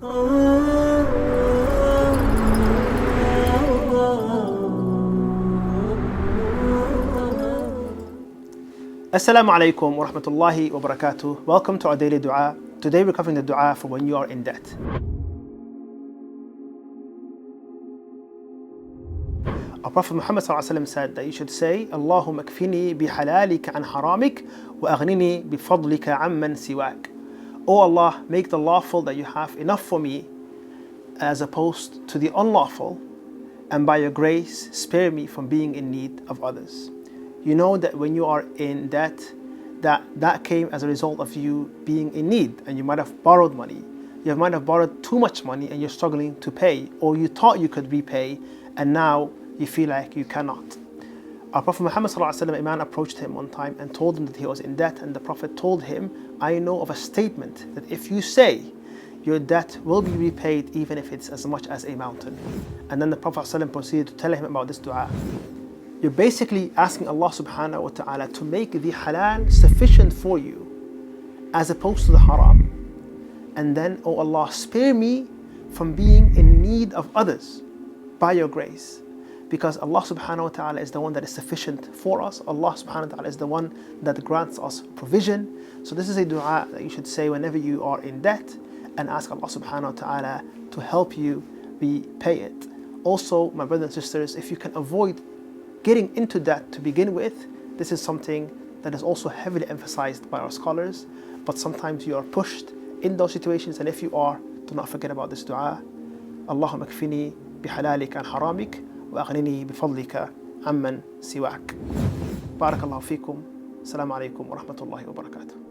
Assalamu alaikum wa rahmatullahi wa barakatuh. Welcome to our daily dua. Today we're covering the dua for when you are in debt. Our Prophet Muhammad said that you should say, Allahumma kfini bihalalika an haramik wa aghnini bifadlika amman siwak. Oh Allah, make the lawful that you have enough for me as opposed to the unlawful, and by your grace spare me from being in need of others. You know that when you are in debt, that came as a result of you being in need, and you might have borrowed money. You might have borrowed too much money and you're struggling to pay, or you thought you could repay and now you feel like you cannot. Our Prophet Muhammad, a man approached him one time and told him that he was in debt, and the Prophet told him, I know of a statement that if you say, your debt will be repaid even if it's as much as a mountain. And then the Prophet proceeded to tell him about this dua. You're basically asking Allah subhanahu wa ta'ala to make the halal sufficient for you as opposed to the haram. And then, oh Allah, spare me from being in need of others by your grace. Because Allah subhanahu wa ta'ala is the one that is sufficient for us. Allah subhanahu wa ta'ala is the one that grants us provision. So this is a dua that you should say whenever you are in debt, and ask Allah subhanahu wa ta'ala to help you repay it. Also, my brothers and sisters, if you can avoid getting into debt to begin with, this is something that is also heavily emphasized by our scholars, but sometimes you are pushed in those situations, and if you are, do not forget about this dua. Allahumma kfini bihalalika an haramik wa aghnini bifadlika amman siwak. Barakallahu feekum. Assalamu alaikum wa rahmatullahi wa barakatuh.